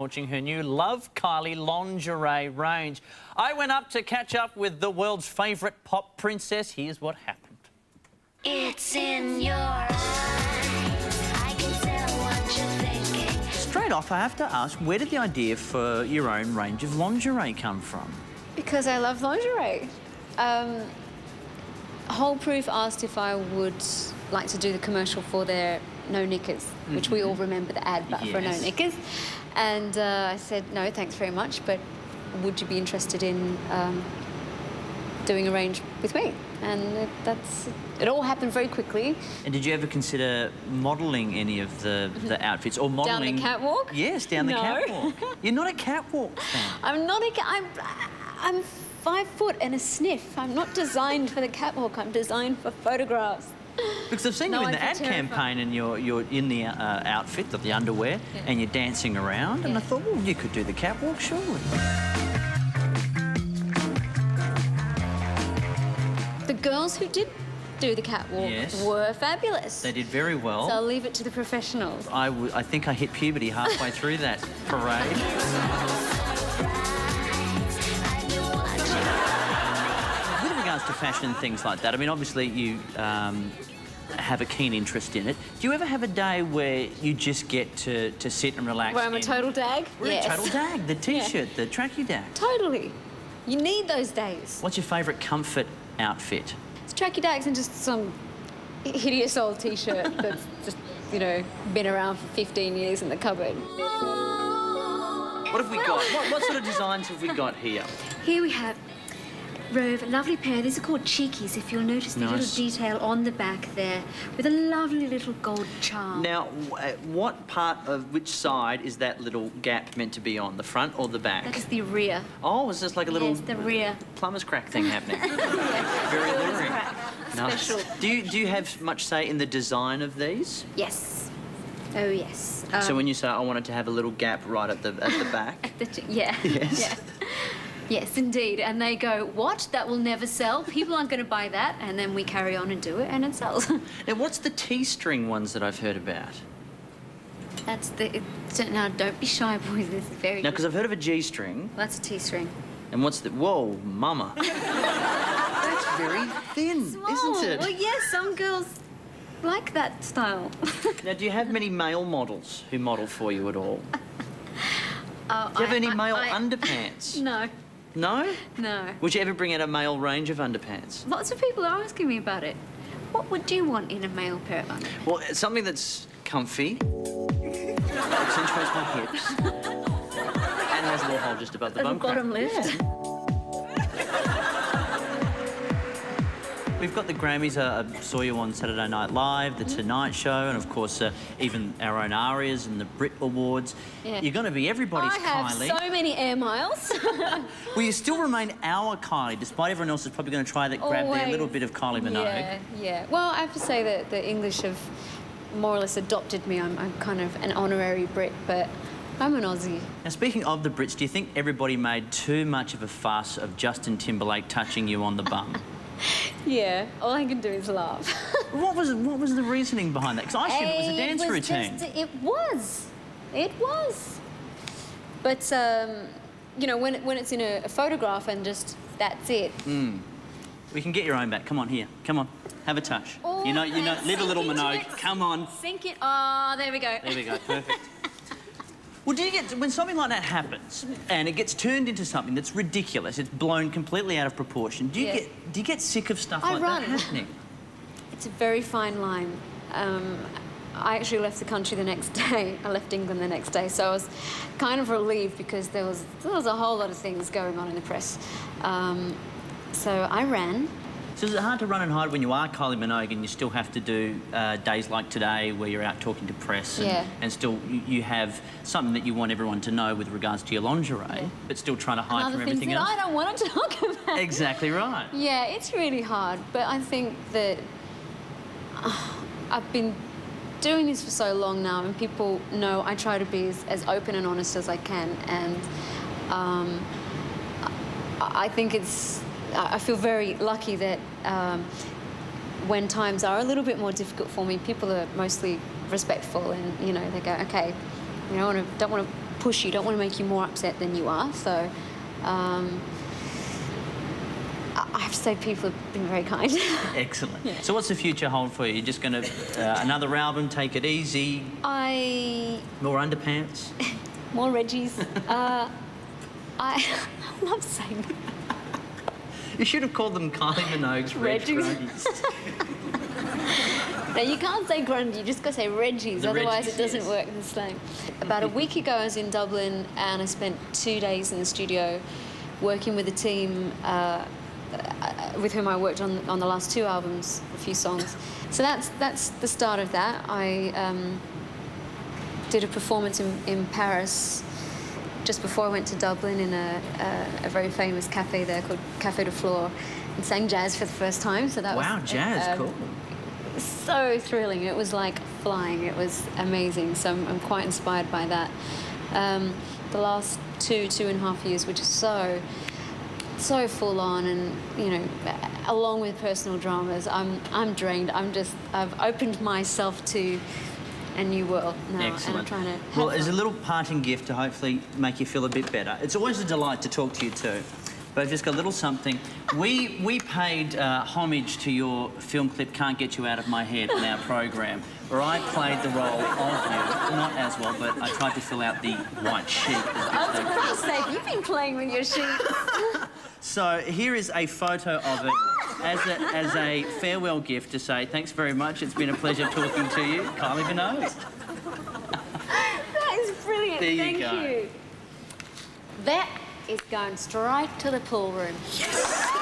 Launching her new LoveKylie lingerie range. I went up to catch up with the world's favourite pop princess. Here's what happened. It's in your eyes. I can tell what you're thinking. Straight off, I have to ask, where did the idea for your own range of lingerie come from? Because I love lingerie. Whole Proof asked if I would like to do the commercial for their No Knickers, which we all remember the ad, but for No Knickers. And I said, no, thanks very much, but would you be interested in doing a range with me? And it all happened very quickly. And did you ever consider modelling any of the outfits or modelling? Down the catwalk? Yes, down the catwalk. You're not a catwalk fan. I'm not I'm 5 foot and a sniff. I'm not designed for the catwalk. I'm designed for photographs. Because I've seen you in the ad campaign and you're in the outfit, the underwear, and you're dancing around, and I thought, well, you could do the catwalk, surely. The girls who did do the catwalk were fabulous. They did very well. So I'll leave it to the professionals. I think I hit puberty halfway through that parade. With regards to fashion and things like that, I mean, obviously you have a keen interest in it. Do you ever have a day where you just get to sit and relax? Where I'm a total dag? Yes. Total dag, the T-shirt, the tracky dag. Totally. You need those days. What's your favourite comfort outfit? It's tracky dags and just some hideous old T-shirt that's just, you know, been around for 15 years in the cupboard. What have we got? What sort of designs have we got here? Here we have Rove, a lovely pair. These are called cheekies, if you'll notice the little detail on the back there, with a lovely little gold charm. Now, what part of which side is that little gap meant to be on, the front or the back? That is the rear. Oh, is this like a little... Yes, the rear. Plumber's crack thing happening? Yeah. Very luring. Nice. Special. Do you have much say in the design of these? Yes. Oh, yes. So when you say, I wanted to have a little gap right at the back? Yeah. Yes. Yeah. Yes, indeed. And they go, what? That will never sell? People aren't going to buy that. And then we carry on and do it, and it sells. Now, what's the T-string ones that I've heard about? That's the... Now, don't be shy, boys. This is very... Now, because I've heard of a G-string. That's a T-string. And what's the... Whoa, mama. That's very thin, isn't it? Well, yes, some girls like that style. Now, do you have many male models who model for you at all? Do you have any male underpants? No. No? No. Would you ever bring out a male range of underpants? Lots of people are asking me about it. What would you want in a male pair of underpants? Well, something that's comfy, accentuates my hips, and has a little hole just above the bum crack. Bottom lift. Yeah. We've got the Grammys. I saw you on Saturday Night Live, The Tonight Show, and of course even our own Arias and the Brit Awards. Yeah. You're going to be everybody's Kylie. I have so many air miles. Will you still remain our Kylie, despite everyone else is probably going to try that, grab their little bit of Kylie Minogue? Yeah. Well, I have to say that the English have more or less adopted me. I'm kind of an honorary Brit, but I'm an Aussie. Now, speaking of the Brits, do you think everybody made too much of a fuss of Justin Timberlake touching you on the bum? Yeah, all I can do is laugh. What was the reasoning behind that? Because I assumed it was a dance routine. It was. But, you know, when it's in a photograph and just that's it. We can get your own back. Come on, here. Come on. Have a touch. Oh, you know, live a little Minogue. Come on. Sink it. Oh, there we go. There we go. Perfect. Well, do you get, when something like that happens and it gets turned into something that's ridiculous, it's blown completely out of proportion, do you get sick of stuff like that happening? It's a very fine line. I actually left the country the next day. I left England the next day, so I was kind of relieved because there was a whole lot of things going on in the press. So I ran. So is it hard to run and hide when you are Kylie Minogue and you still have to do days like today where you're out talking to press and still you have something that you want everyone to know with regards to your lingerie, but still trying to hide from everything else? I don't want to talk about. Exactly right. Yeah, it's really hard, but I think that I've been doing this for so long now and people know I try to be as open and honest as I can, and I think I feel very lucky that when times are a little bit more difficult for me, people are mostly respectful and, you know, they go, okay, you know, don't want to push you, don't want to make you more upset than you are. So I have to say people have been very kind. Excellent. Yeah. So what's the future hold for you? You're just going to another album, take it easy? More underpants? More Reggies. I love saying that. You should have called them Kylie Minogue's Reggies. No, you can't say grundy, you just got to say Reggies, otherwise it doesn't work the same. About a week ago I was in Dublin and I spent 2 days in the studio working with a team with whom I worked on the last 2 albums, a few songs. So that's the start of that. I did a performance in Paris just before I went to Dublin in a very famous cafe there called Café de Flore, and sang jazz for the first time. So that wow, was jazz, cool. So thrilling. It was like flying. It was amazing. So I'm quite inspired by that. The last 2.5 years, which is so full on, and along with personal dramas, I'm drained. I've opened myself to a new world now. Excellent. And I'm trying to well, as a little parting gift to hopefully make you feel a bit better. It's always a delight to talk to you too. But I've just got a little something. We paid homage to your film clip "Can't Get You Out of My Head" on our program, where I played the role of you, not as well, but I tried to fill out the white sheet. I was about to say, you've been playing with your sheet. So here is a photo of it as a farewell gift to say thanks very much. It's been a pleasure talking to you, Kylie Minogue. That is brilliant. There you Thank go. you. That is going straight to the pool room. Yes.